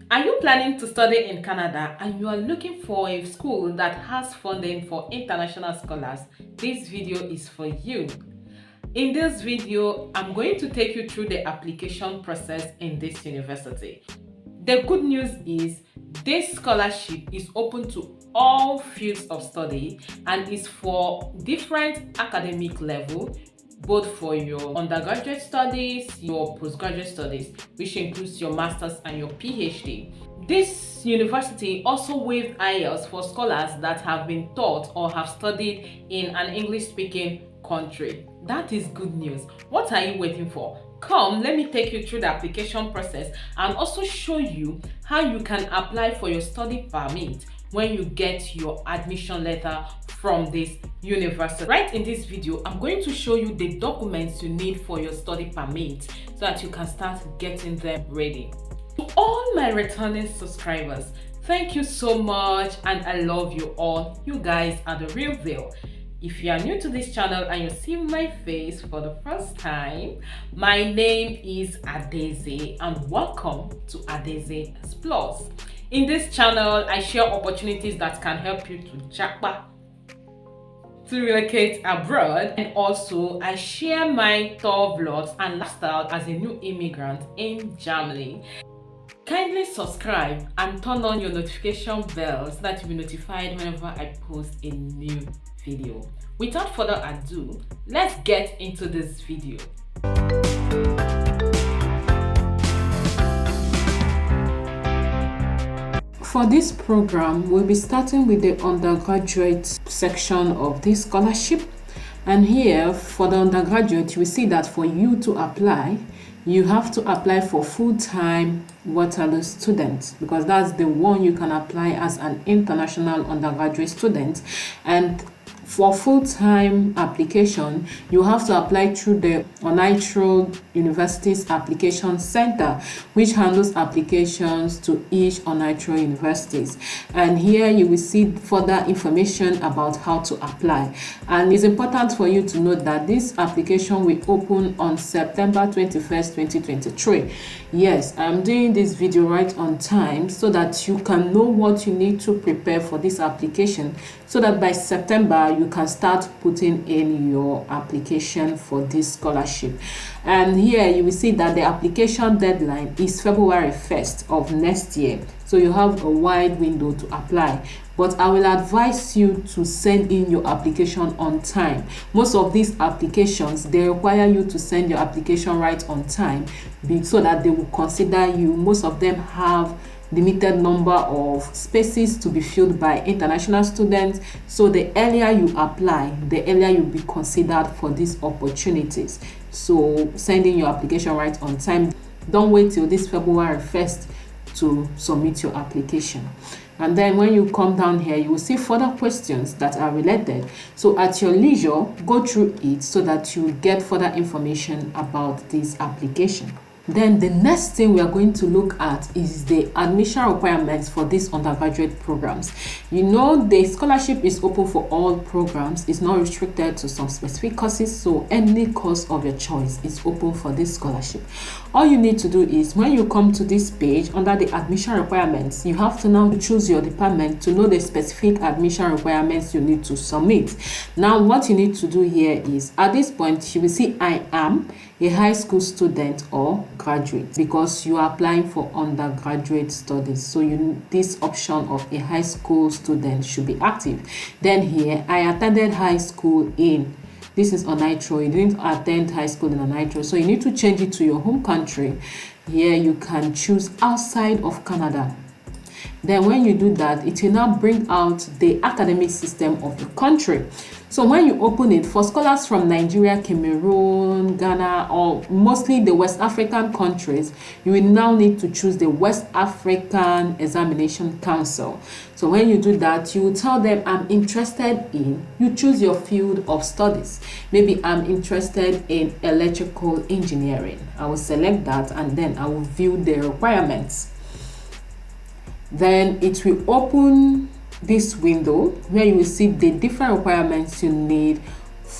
Are you planning to study in Canada and you are looking for a school that has funding for international scholars? This video is for you. In this video, I'm going to take you through the application process in this university. The good news is this scholarship is open to all fields of study and is for different academic level, both for your undergraduate studies, your postgraduate studies, which includes your master's and your PhD. This university also waived IELTS for scholars that have been taught or have studied in an English-speaking country. That is good news. What are you waiting for? Come, let me take you through the application process and also show you how you can apply for your study permit when you get your admission letter from this university. Right in this video, I'm going to show you the documents you need for your study permit so that you can start getting them ready. To all my returning subscribers, thank you so much and I love you all. You guys are the real deal. If you are new to this channel and you see my face for the first time, my name is Adaeze and welcome to Adaeze Plus. In this channel, I share opportunities that can help you to japa, to relocate abroad, and also I share my tour vlogs and lifestyle as a new immigrant in Germany. Kindly subscribe and turn on your notification bell so that you'll be notified whenever I post a new video. Without further ado, let's get into this video. For this program, we'll be starting with the undergraduate section of this scholarship. And here, for the undergraduate, you will see that for you to apply, you have to apply for full-time Waterloo student because that's the one you can apply as an international undergraduate student. And for full-time application, you have to apply through the Unitro University's application center, which handles applications to each Unitro universities. And here you will see further information about how to apply. And it's important for you to note that this application will open on September 21st, 2023. Yes, I'm doing this video right on time so that you can know what you need to prepare for this application, so that by September you can start putting in your application for this scholarship. And here you will see that the application deadline is February 1st of next year. So you have a wide window to apply. But I will advise you to send in your application on time. Most of these applications, they require you to send your application right on time so that they will consider you. Most of them have limited number of spaces to be filled by international students. So the earlier you apply, the earlier you'll be considered for these opportunities. So send in your application right on time. Don't wait till this February 1st to submit your application. And then when you come down here, you will see further questions that are related. So at your leisure, go through it so that you get further information about this application. Then the next thing we are going to look at is the admission requirements for these undergraduate programs. You know, the scholarship is open for all programs. It's not restricted to some specific courses, so any course of your choice is open for this scholarship. All you need to do is when you come to this page under the admission requirements, you have to now choose your department to know the specific admission requirements you need to submit. Now what you need to do here is at this point you will see I am a high school student or graduate because you are applying for undergraduate studies. So this option of a high school student should be active. Then here, I attended high school in, this is Unitro, you didn't attend high school in Unitro, so you need to change it to your home country. Here you can choose outside of Canada. Then when you do that, it will now bring out the academic system of the country. So when you open it, for scholars from Nigeria, Cameroon, Ghana, or mostly the West African countries, you will now need to choose the West African Examination Council. So when you do that, you will tell them, I'm interested in, you choose your field of studies. Maybe I'm interested in electrical engineering. I will select that and then I will view the requirements. Then it will open this window where you will see the different requirements you need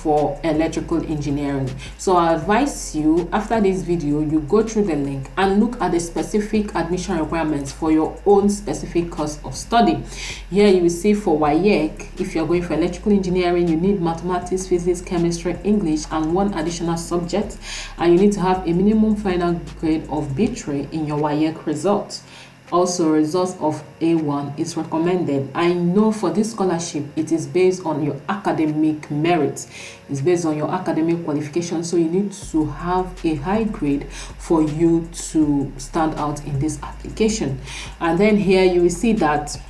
for electrical engineering. So I advise you, after this video, you go through the link and look at the specific admission requirements for your own specific course of study. Here you will see for WAEC, if you're going for electrical engineering, you need mathematics, physics, chemistry, English, and one additional subject, and you need to have a minimum final grade of B3 in your WAEC results. Also, results of A1 is recommended. I know for this scholarship, it is based on your academic merit. It's based on your academic qualification. So you need to have a high grade for you to stand out in this application. And then here you will see that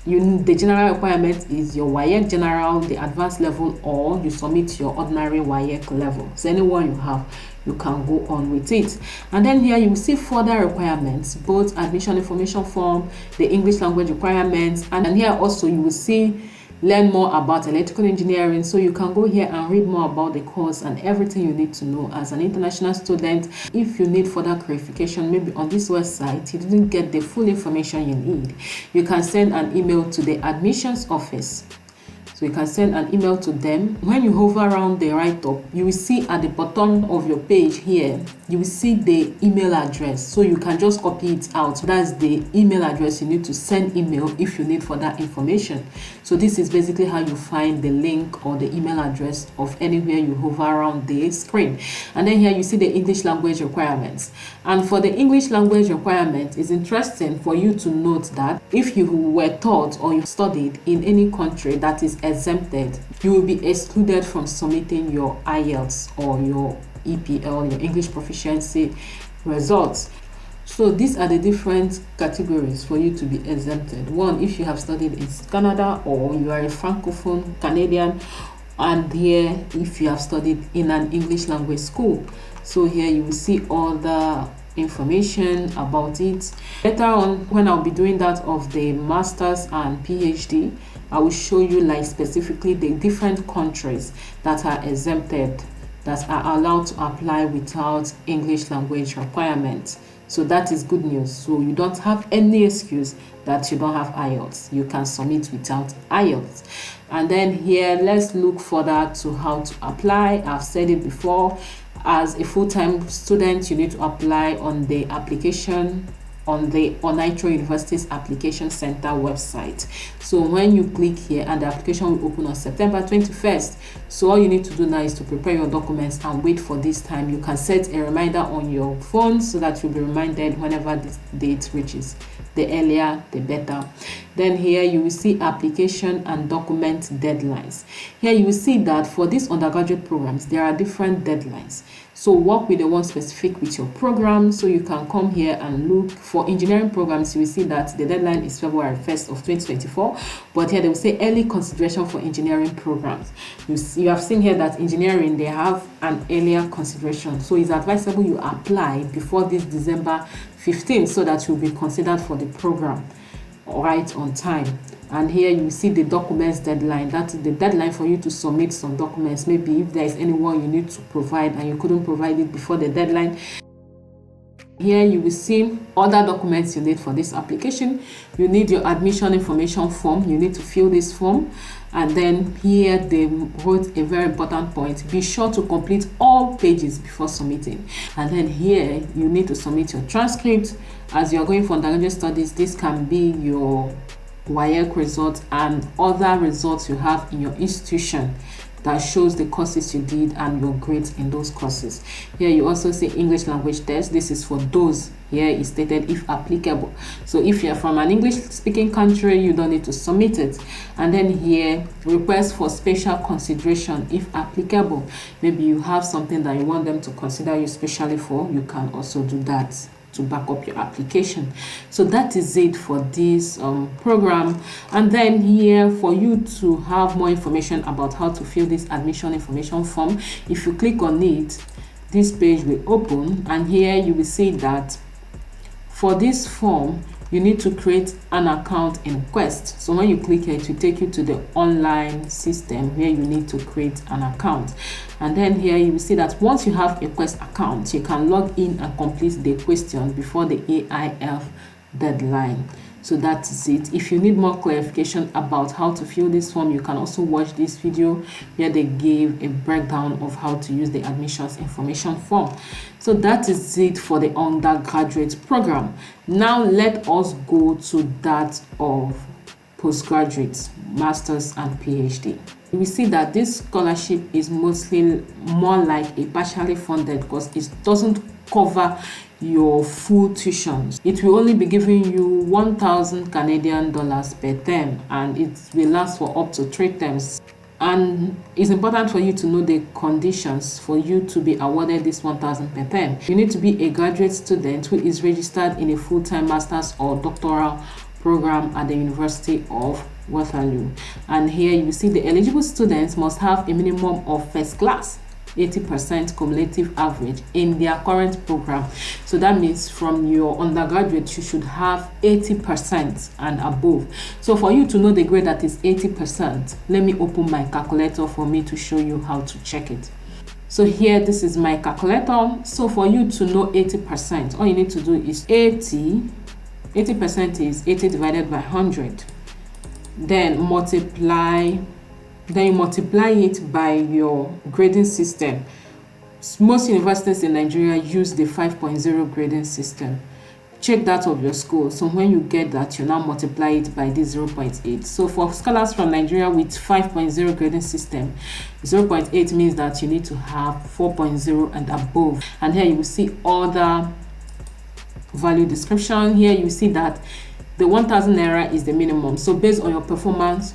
the general requirement is your WAEC general, the advanced level, or you submit your ordinary WAEC level. So anyone you have, you can go on with it. And then here you will see further requirements, both admission information form, the English language requirements, and here also you will see learn more about electrical engineering. So you can go here and read more about the course and everything you need to know as an international student. If you need further clarification, maybe on this website you didn't get the full information you need, you can send an email to the admissions office. So you can send an email to them. When you hover around the right up, you will see at the bottom of your page here, you will see the email address. So you can just copy it out. So that's the email address you need to send email if you need further information. So this is basically how you find the link or the email address of anywhere you hover around the screen. And then here you see the English language requirements. And for the English language requirement, it's interesting for you to note that if you were taught or you studied in any country that is exempted, you will be excluded from submitting your IELTS or your EPL, your English proficiency results. So these are the different categories for you to be exempted. One, if you have studied in Canada or you are a Francophone Canadian, and here if you have studied in an English language school. So here you will see all the information about it. Later on, when I'll be doing that of the Masters and PhD, I will show you like specifically the different countries that are exempted, that are allowed to apply without English language requirements. So that is good news. So you don't have any excuse that you don't have IELTS. You can submit without IELTS. And then here, let's look further to how to apply. I've said it before. As a full-time student, you need to apply on the application on the Onitro University's application center website. So when you click here, and the application will open on September 21st. So all you need to do now is to prepare your documents and wait for this time. You can set a reminder on your phone so that you'll be reminded whenever this date reaches. The earlier, the better. Then here you will see application and document deadlines. Here you will see that for these undergraduate programs, there are different deadlines. So work with the one specific with your program. So you can come here and look for engineering programs. You will see that the deadline is February 1st of 2024. But here they will say early consideration for engineering programs. You have seen here that engineering, they have an earlier consideration. So it's advisable you apply before this December 15th so that you'll be considered for the program right on time. And here you see the documents deadline. That is the deadline for you to submit some documents. Maybe if there is anyone you need to provide and you couldn't provide it before the deadline. Here you will see other documents you need for this application. You need your admission information form. You need to fill this form. And then here they wrote a very important point. Be sure to complete all pages before submitting. And then here you need to submit your transcript. As you are going for undergraduate studies, this can be your WAEC results and other results you have in your institution that shows the courses you did and your grades in those courses. Here you also see English language test. This is for those. Here is stated if applicable. So if you're from an English speaking country, you don't need to submit it. And then here, request for special consideration if applicable. Maybe you have something that you want them to consider you specially for, you can also do that to back up your application. So that is it for this program. And then here, for you to have more information about how to fill this admission information form, if you click on it, this page will open, and here you will see that for this form you need to create an account in Quest. So when you click here, it will take you to the online system where you need to create an account. And then here you will see that once you have a Quest account, you can log in and complete the question before the AIF deadline. So that is it. If you need more clarification about how to fill this form, you can also watch this video where they gave a breakdown of how to use the admissions information form. So that is it for the undergraduate program. Now let us go to that of postgraduate, masters and PhD. We see that this scholarship is mostly more like a partially funded because it doesn't cover your full tuitions. It will only be giving you 1,000 Canadian dollars per term, and it will last for up to 3 terms. And it's important for you to know the conditions for you to be awarded this 1,000 per term. You need to be a graduate student who is registered in a full-time master's or doctoral program at the University of Waterloo. And here you see the eligible students must have a minimum of first class 80% cumulative average in their current program. So that means from your undergraduate you should have 80% and above. So for you to know the grade that is 80%, let me open my calculator for me to show you how to check it. So here, this is my calculator. So for you to know 80%, all you need to do is 80% is 80 divided by 100. Then you multiply it by your grading system. Most universities in Nigeria use the 5.0 grading system. Check that of your school. So when you get that, you now multiply it by this 0.8. So for scholars from Nigeria with 5.0 grading system, 0.8 means that you need to have 4.0 and above. And here you will see other value description. Here you see that the 1,000 naira is the minimum. So based on your performance,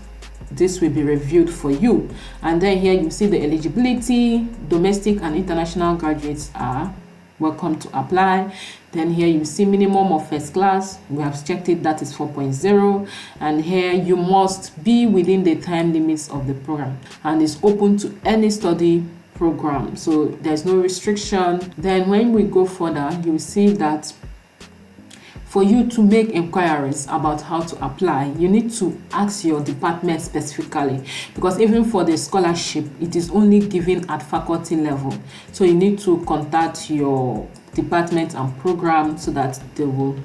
this will be reviewed for you. And then here you see the eligibility. Domestic and international graduates are welcome to apply. Then here you see minimum of first class. We have checked it, that is 4.0. And here you must be within the time limits of the program, and it's open to any study program, so there's no restriction. Then when we go further, you see that for you to make inquiries about how to apply, you need to ask your department specifically, because even for the scholarship, it is only given at faculty level. So you need to contact your department and program so that they will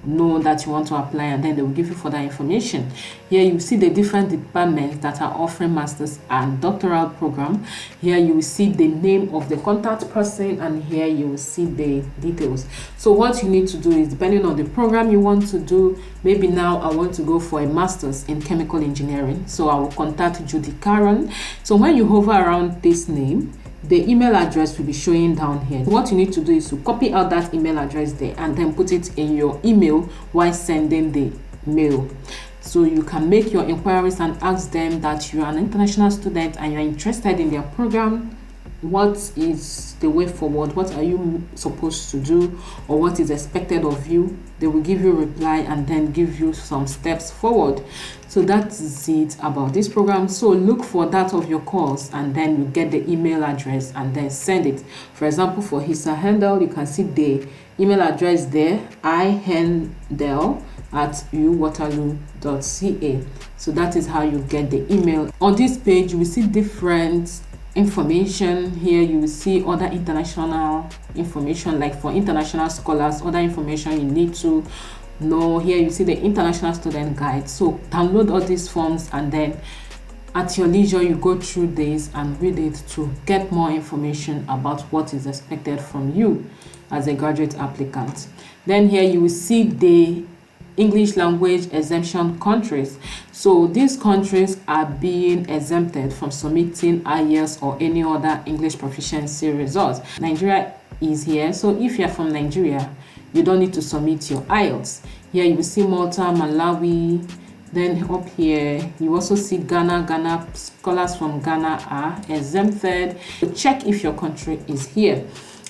know that you want to apply, and then they will give you further information. Here you see the different departments that are offering masters and doctoral program. Here you will see the name of the contact person, and here you will see the details. So what you need to do is, depending on the program you want to do, maybe now I want to go for a master's in chemical engineering, so I will contact Judy Karen. So when you hover around this name, the email address will be showing down here. What you need to do is to copy out that email address there and then put it in your email while sending the mail. So you can make your inquiries and ask them that you are an international student and you're interested in their program. What is the way forward? What are you supposed to do, or what is expected of you? They will give you a reply and then give you some steps forward. So that's it about this program. So look for that of your course, and then you get the email address and then send it. For example, for Hisa Handel, you can see the email address there, ihandel@uwaterloo.ca. So that is how you get the email. On this page, you will see different information. Here you will see other international information, like for international scholars, other information you need to know. Here you see the international student guide. So download all these forms, and then at your leisure you go through this and read it to get more information about what is expected from you as a graduate applicant. Then here you will see the English language exemption countries. So these countries are being exempted from submitting IELTS or any other English proficiency results. Nigeria is here, so if you're from Nigeria, you don't need to submit your IELTS. Here you will see Malta, Malawi. Then up here you also see Ghana. Scholars from Ghana are exempted. So check if your country is here.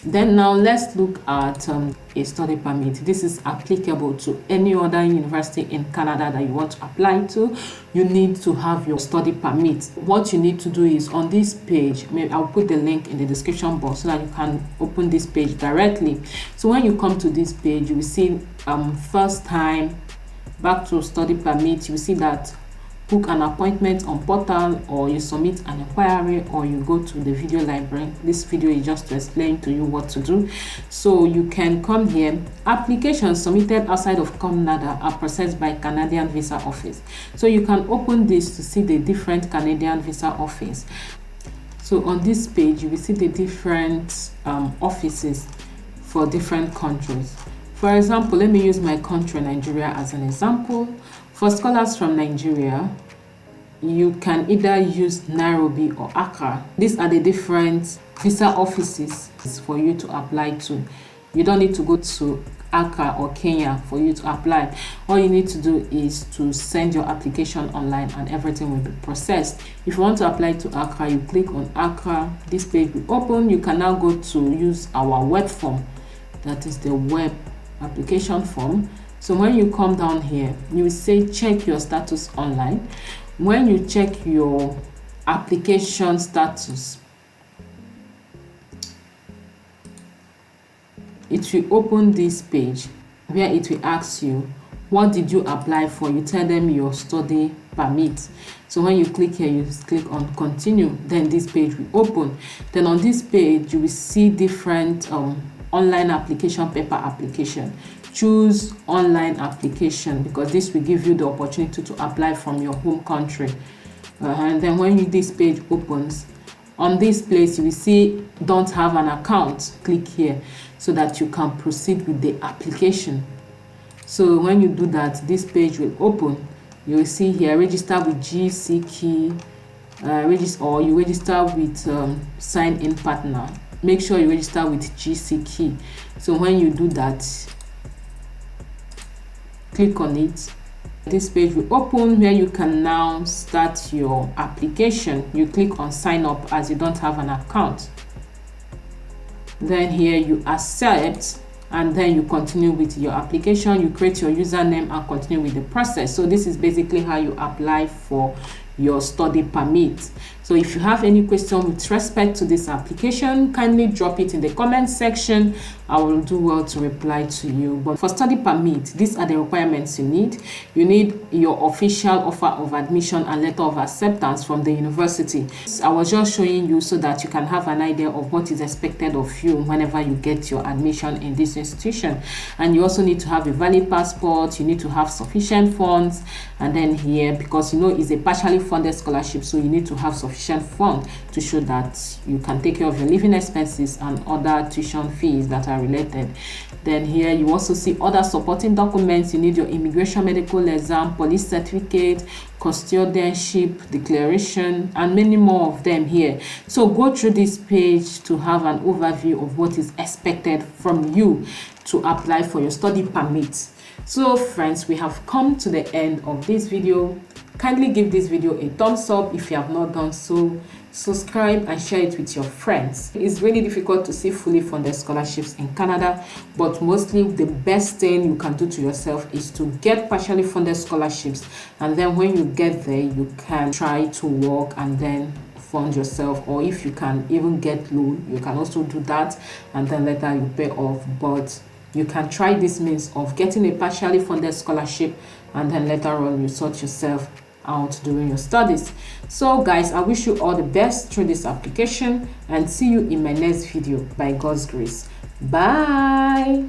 Then now let's look at a study permit. This is applicable to any other university in Canada that you want to apply to. You need to have your study permit. What you need to do is, on this page, maybe I'll put the link in the description box so that you can open this page directly. So when you come to this page, you will see first time back to study permit. You will see that book an appointment on portal, or you submit an inquiry, or you go to the video library. This video is just to explain to you what to do. So you can come here. Applications submitted outside of Canada are processed by Canadian Visa Office. So you can open this to see the different Canadian Visa Office. So on this page, you will see the different offices for different countries. For example, let me use my country, Nigeria, as an example. For scholars from Nigeria, you can either use Nairobi or Accra. These are the different visa offices for you to apply to. You don't need to go to Accra or Kenya for you to apply. All you need to do is to send your application online and everything will be processed. If you want to apply to Accra, you click on Accra. This page will open. You can now go to use our web form. That is the web application form. So when you come down here, you will say check your status online. When you check your application status, it will open this page where it will ask you, what did you apply for? You tell them your study permit. So when you click here, you click on continue, then this page will open. Then on this page, you will see different online application, paper application. Choose online application because this will give you the opportunity to apply from your home country. And then when this page opens, on this place you will see don't have an account. Click here so that you can proceed with the application. So when you do that, this page will open. You will see here register with GC key, or you register with sign in partner. Make sure you register with GC key. So when you do that, click on it. This page will open where you can now start your application. You click on sign up as you don't have an account. Then here you accept, and then you continue with your application. You create your username and continue with the process. So this is basically how you apply for your study permit. So if you have any question with respect to this application, kindly drop it in the comment section. I will do well to reply to you. But for study permit, these are the requirements you need. You need your official offer of admission and letter of acceptance from the university. I was just showing you so that you can have an idea of what is expected of you whenever you get your admission in this institution. And you also need to have a valid passport. You need to have sufficient funds. And then here, because you know it's a partially funded scholarship, so you need to have sufficient funds to show that you can take care of your living expenses and other tuition fees that are related. Then here you also see other supporting documents. You need your immigration medical exam, police certificate, custodianship declaration, and many more of them here. So go through this page to have an overview of what is expected from you to apply for your study permit. So friends, we have come to the end of this video. Kindly give this video a thumbs up if you have not done so. Subscribe and share it with your friends. It's really difficult to see fully funded scholarships in Canada, but mostly the best thing you can do to yourself is to get partially funded scholarships, and then when you get there, you can try to work and then fund yourself, or if you can even get loan, you can also do that and then later you pay off. But you can try this means of getting a partially funded scholarship and then later on you sort yourself out during your studies. So guys, I wish you all the best through this application and see you in my next video by God's grace. Bye.